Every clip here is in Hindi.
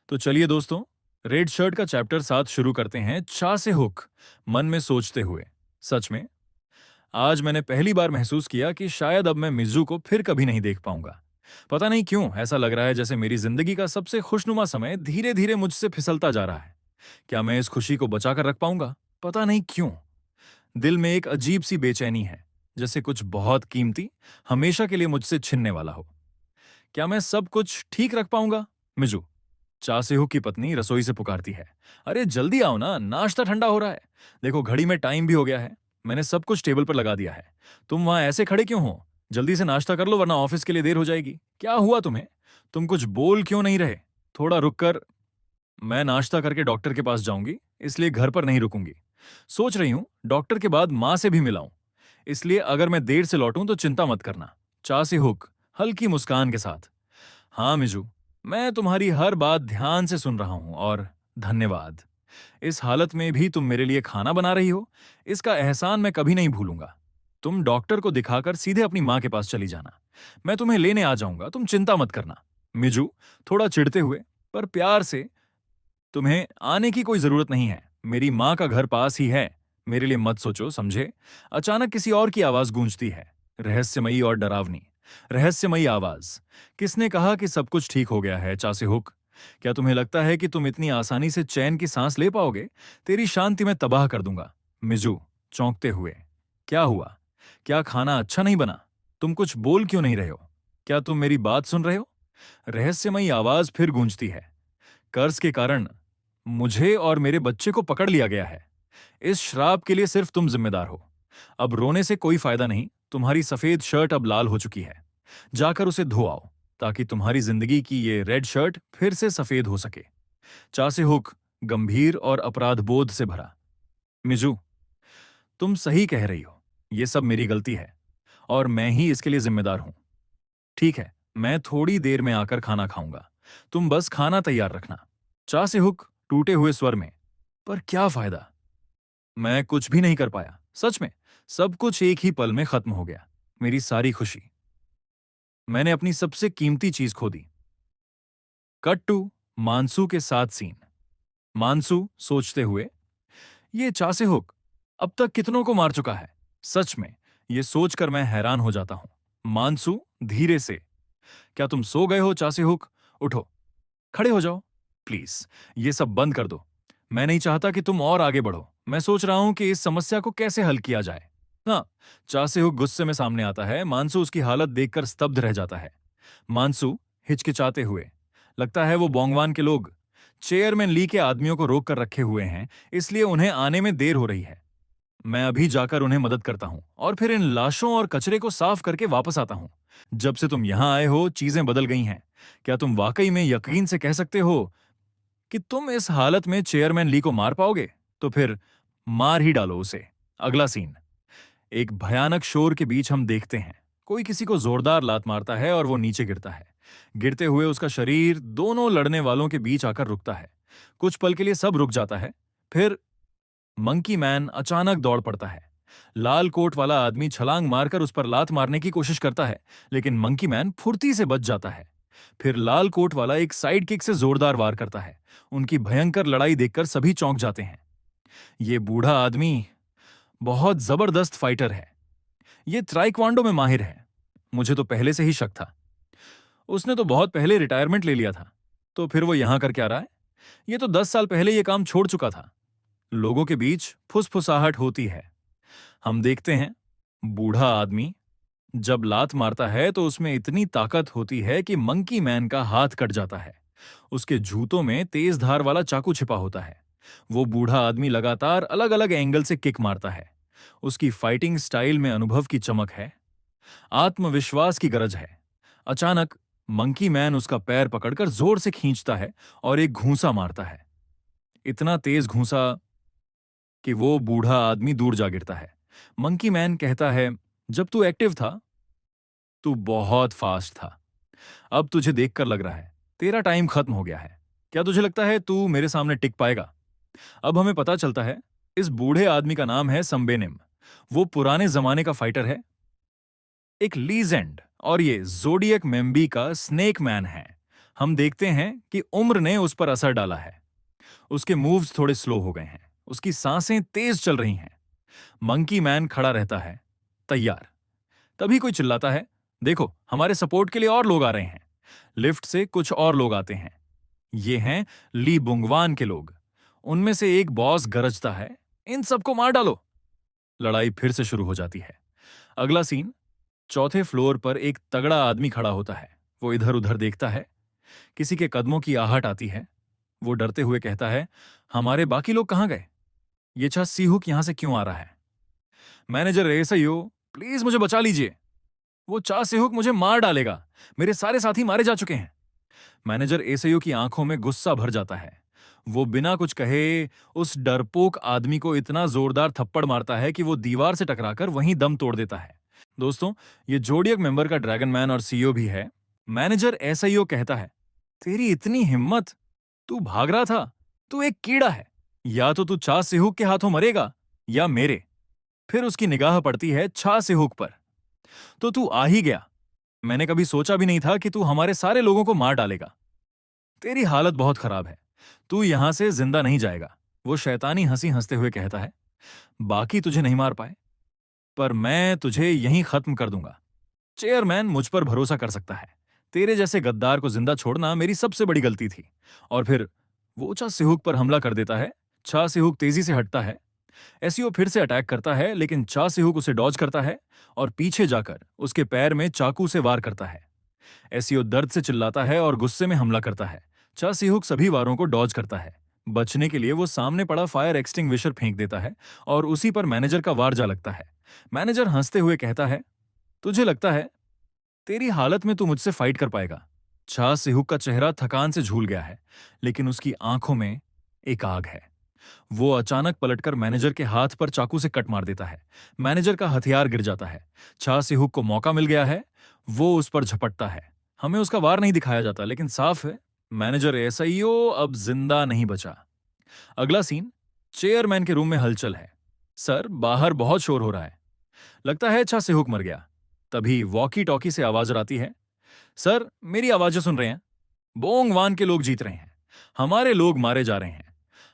तो चलिए दोस्तों, रेड शर्ट का चैप्टर 7 शुरू करते हैं। चा से हुक, मन में सोचते हुए। सच में आज मैंने पहली बार महसूस किया कि शायद अब मैं मिज़ू को फिर कभी नहीं देख पाऊंगा। पता नहीं क्यों ऐसा लग रहा है जैसे मेरी जिंदगी का सबसे खुशनुमा समय धीरे धीरे मुझसे फिसलता जा रहा है। क्या मैं इस खुशी को बचा कर रख पाऊंगा? पता नहीं क्यों दिल में एक अजीब सी बेचैनी है, जैसे कुछ बहुत कीमती हमेशा के लिए मुझसे छिनने वाला हो। क्या मैं सब कुछ ठीक रख पाऊंगा? मिजू, चासेहू की पत्नी रसोई से पुकारती है। अरे जल्दी आओ ना, नाश्ता ठंडा हो रहा है। देखो घड़ी में टाइम भी हो गया है। मैंने सब कुछ टेबल पर लगा दिया है। तुम वहां ऐसे खड़े क्यों हो? जल्दी से नाश्ता कर लो वरना ऑफिस के लिए देर हो जाएगी। क्या हुआ तुम्हें? तुम कुछ बोल क्यों नहीं रहे? थोड़ा रुक कर। मैं नाश्ता करके डॉक्टर के पास जाऊंगी, इसलिए घर पर नहीं रुकूंगी। सोच रही हूं डॉक्टर के बाद मां से भी मिलाऊं, इसलिए अगर मैं देर से लौटूं तो चिंता मत करना। चासेहुक हल्की मुस्कान के साथ। हाँ मिजू, मैं तुम्हारी हर बात ध्यान से सुन रहा हूं और धन्यवाद। इस हालत में भी तुम मेरे लिए खाना बना रही हो, इसका एहसान मैं कभी नहीं भूलूंगा। तुम डॉक्टर को दिखाकर सीधे अपनी मां के पास चली जाना। मैं तुम्हें लेने आ जाऊंगा, तुम चिंता मत करना। मिजू, थोड़ा चिढ़ते हुए पर प्यार से। तुम्हें आने की कोई जरूरत नहीं है, मेरी मां का घर पास ही है। मेरे लिए मत सोचो, समझे? अचानक किसी और की आवाज गूंजती है, रहस्यमयी और डरावनी। रहस्यमयी आवाज। किसने कहा कि सब कुछ ठीक हो गया है चासेहुक? क्या तुम्हें लगता है कि तुम इतनी आसानी से चैन की सांस ले पाओगे? तेरी शांति मैं तबाह कर दूंगा। मिजू, चौंकते हुए। क्या हुआ? क्या खाना अच्छा नहीं बना? तुम कुछ बोल क्यों नहीं रहे हो? क्या तुम मेरी बात सुन रहे हो? रहस्यमयी आवाज फिर गूंजती है। कर्ज के कारण मुझे और मेरे बच्चे को पकड़ लिया गया है। इस श्राप के लिए सिर्फ तुम जिम्मेदार हो। अब रोने से कोई फायदा नहीं, तुम्हारी सफेद शर्ट अब लाल हो चुकी है। जाकर उसे धो आओ, ताकि तुम्हारी जिंदगी की ये रेड शर्ट फिर से सफेद हो सके। चासे हुक गंभीर और अपराध बोध से भरा। मिजू, तुम सही कह रही हो, ये सब मेरी गलती है और मैं ही इसके लिए जिम्मेदार हूं। ठीक है, मैं थोड़ी देर में आकर खाना खाऊंगा। तुम बस खाना तैयार रखना। चासे हुक टूटे हुए स्वर में। पर क्या फायदा? मैं कुछ भी नहीं कर पाया, सच में। सब कुछ एक ही पल में खत्म हो गया। मेरी सारी खुशी। मैंने अपनी सबसे कीमती चीज खो दी। कट टू मानसू के साथ सीन। मानसू सोचते हुए, ये चासेहुक अब तक कितनों को मार चुका है? सच में ये सोचकर मैं हैरान हो जाता हूं। मानसू धीरे से, क्या तुम सो गए हो चासेहुक? उठो, खड़े हो जाओ प्लीज। ये सब बंद कर दो। मैं नहीं चाहता कि तुम और आगे बढ़ो। मैं सोच रहा हूं कि इस समस्या को कैसे हल किया जाए। हाँ। चासेहुक गुस्से में सामने आता है। मानसू उसकी हालत देखकर स्तब्ध रह जाता है। मानसू हिचकिचाते हुए, लगता है वो बोंगवान के लोग चेयरमैन ली के आदमियों को रोक कर रखे हुए हैं, इसलिए उन्हें आने में देर हो रही है। मैं अभी जाकर उन्हें मदद करता हूं और फिर इन लाशों और कचरे को साफ करके वापस आता हूं। जब से तुम यहां आए हो चीजें बदल गई हैं। क्या तुम वाकई में यकीन से कह सकते हो कि तुम इस हालत में चेयरमैन ली को मार पाओगे? तो फिर मार ही डालो उसे। अगला सीन। एक भयानक शोर के बीच हम देखते हैं कोई किसी को जोरदार लात मारता है और वो नीचे गिरता है। गिरते हुए उसका शरीर दोनों लड़ने वालों के बीच आकर रुकता है। कुछ पल के लिए सब रुक जाता है। फिर मंकी मैन अचानक दौड़ पड़ता है। लाल कोट वाला आदमी छलांग मारकर उस पर लात मारने की कोशिश करता है, लेकिन मंकी मैन फुर्ती से बच जाता है। फिर लाल कोट वाला एक साइड किक से जोरदार वार करता है। उनकी भयंकर लड़ाई देखकर सभी चौंक जाते हैं। ये बूढ़ा आदमी बहुत जबरदस्त फाइटर है। ये ताइक्वांडो में माहिर है। मुझे तो पहले से ही शक था। उसने तो बहुत पहले रिटायरमेंट ले लिया था। तो फिर वो यहां कर क्या रहा है? ये तो 10 साल पहले ये काम छोड़ चुका था। लोगों के बीच फुसफुसाहट होती है। हम देखते हैं बूढ़ा आदमी जब लात मारता है तो उसमें इतनी ताकत होती है कि मंकी मैन का हाथ कट जाता है। उसके जूतों में तेज धार वाला चाकू छिपा होता है। वो बूढ़ा आदमी लगातार अलग अलग एंगल से किक मारता है। उसकी फाइटिंग स्टाइल में अनुभव की चमक है, आत्मविश्वास की गरज है। अचानक मंकी मैन उसका पैर पकड़कर जोर से खींचता है और एक घूंसा मारता है। इतना तेज घूंसा कि वो बूढ़ा आदमी दूर जा गिरता है। मंकी मैन कहता है, जब तू एक्टिव था तू बहुत फास्ट था। अब तुझे देखकर लग रहा है तेरा टाइम खत्म हो गया है। क्या तुझे लगता है तू मेरे सामने टिक पाएगा? अब हमें पता चलता है इस बूढ़े आदमी का नाम है संबेनिम। वो पुराने जमाने का फाइटर है, एक लीजेंड, और ये जोडियक मेम्बी का स्नेक मैन है। हम देखते हैं कि उम्र ने उस पर असर डाला है। उसके मूव्स थोड़े स्लो हो गए हैं, उसकी सांसें तेज चल रही हैं। मंकी मैन खड़ा रहता है, तैयार। तभी कोई चिल्लाता है, देखो हमारे सपोर्ट के लिए और लोग आ रहे हैं। लिफ्ट से कुछ और लोग आते हैं। ये हैं ली बुंगवान के लोग। उनमें से एक बॉस गरजता है, इन सबको मार डालो। लड़ाई फिर से शुरू हो जाती है। अगला सीन, चौथे फ्लोर पर एक तगड़ा आदमी खड़ा होता है। वो इधर उधर देखता है। किसी के कदमों की आहट आती है। वो डरते हुए कहता है, हमारे बाकी लोग कहां गए? ये चा सीहुक यहां से क्यों आ रहा है? मैनेजर एसईओ, प्लीज मुझे बचा लीजिए। वो चा सेहुक मुझे मार डालेगा। मेरे सारे साथी मारे जा चुके हैं। मैनेजर एसईओ की आंखों में गुस्सा भर जाता है। वो बिना कुछ कहे उस डरपोक आदमी को इतना जोरदार थप्पड़ मारता है कि वो दीवार से टकराकर वहीं दम तोड़ देता है। दोस्तों, ये जोडियक मेंबर का ड्रैगन मैन और सीईओ भी है। मैनेजर एसईओ कहता है, तेरी इतनी हिम्मत, तू भाग रहा था, तू एक कीड़ा है। या तो तू चा सेहुक के हाथों मरेगा या मेरे। फिर उसकी निगाह पड़ती है छा सेहुक पर। तो तू आ ही गया। मैंने कभी सोचा भी नहीं था कि तू हमारे सारे लोगों को मार डालेगा। तेरी हालत बहुत खराब है, तू यहां से जिंदा नहीं जाएगा। वो शैतानी हंसी हंसते हुए कहता है, बाकी तुझे नहीं मार पाए, पर मैं तुझे यहीं खत्म कर दूंगा। चेयरमैन मुझ पर भरोसा कर सकता है। तेरे जैसे गद्दार को जिंदा छोड़ना मेरी सबसे बड़ी गलती थी। और फिर वो चा सिहुक पर हमला कर देता है। छा सिहुक तेजी से हटता है। एसईओ फिर से अटैक करता है, लेकिन चा सिहुक उसे डॉज करता है और पीछे जाकर उसके पैर में चाकू से वार करता है। एसईओ दर्द से चिल्लाता है और गुस्से में हमला करता है। चा सिहुक सभी वारों को डॉज करता है। बचने के लिए वो सामने पड़ा फायर एक्सटिंग्विशर फेंक देता है और उसी पर मैनेजर का वार जा लगता है। मैनेजर हंसते हुए कहता है, तुझे लगता है तेरी हालत में तू मुझसे फाइट कर पाएगा? छा सिहुक का चेहरा थकान से झूल गया है, लेकिन उसकी आंखों में एक आग है। वो अचानक पलटकर मैनेजर के हाथ पर चाकू से कट मार देता है। मैनेजर का हथियार गिर जाता है। छा सिहुक को मौका मिल गया है। वो उस पर झपटता है। हमें उसका वार नहीं दिखाया जाता, लेकिन साफ है मैनेजर एसईओ अब जिंदा नहीं बचा। अगला सीन, चेयरमैन के रूम में हलचल है। सर, बाहर बहुत शोर हो रहा है। लगता है छा सिहुक मर गया। तभी वॉकी टॉकी से आवाज आती है, सर मेरी आवाजें सुन रहे हैं? बोंग वान के लोग जीत रहे हैं। हमारे लोग मारे जा रहे हैं।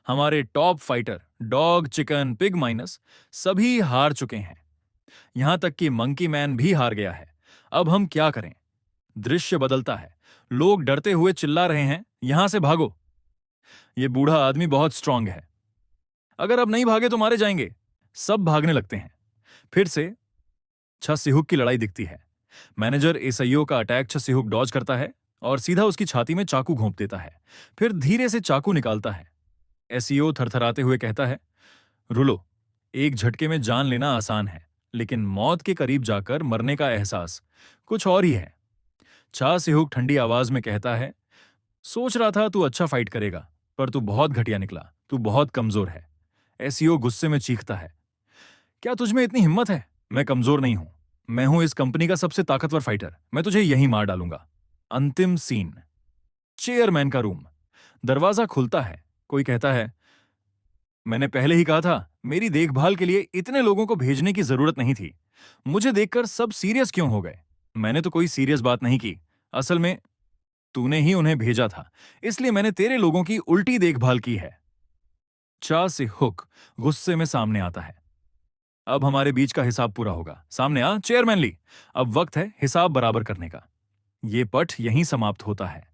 हमारे top fighter dog, chicken, pig minus सभी हार चुके हैं। यहां तक कि मंकी मैन भी हार गया है। अब हम क्या करें? दृश्य बदलता है। लोग डरते हुए चिल्ला रहे हैं, यहां से भागो। ये बूढ़ा आदमी बहुत स्ट्रांग है। अगर अब नहीं भागे तो मारे जाएंगे। सब भागने लगते हैं। फिर से छा सिहुक की लड़ाई दिखती है। मैनेजर एसईओ का अटैक छा सिहुक डॉज करता है और सीधा उसकी छाती में चाकू घोंप देता है। फिर धीरे से चाकू निकालता है। एसईओ थरथराते हुए कहता है, रुलो, एक झटके में जान लेना आसान है, लेकिन मौत के करीब जाकर मरने का एहसास कुछ और ही है। छा सिहुक ठंडी आवाज में कहता है, सोच रहा था तू अच्छा फाइट करेगा, पर तू बहुत घटिया निकला। तू बहुत कमजोर है। एसईओ गुस्से में चीखता है, क्या तुझ में इतनी हिम्मत है? मैं कमजोर नहीं हूं। मैं हूं इस कंपनी का सबसे ताकतवर फाइटर। मैं तुझे यहीं मार डालूंगा। अंतिम सीन, चेयरमैन का रूम। दरवाजा खुलता है। कोई कहता है, मैंने पहले ही कहा था मेरी देखभाल के लिए इतने लोगों को भेजने की जरूरत नहीं थी। मुझे देखकर सब सीरियस क्यों हो गए? मैंने तो कोई सीरियस बात नहीं की। असल में तूने ही उन्हें भेजा था, इसलिए मैंने तेरे लोगों की उल्टी देखभाल की है। चा से हुक गुस्से में सामने आता है। अब हमारे बीच का हिसाब पूरा होगा। सामने आ चेयरमैन ली। अब वक्त है हिसाब बराबर करने का। ये पठ यहीं समाप्त होता है।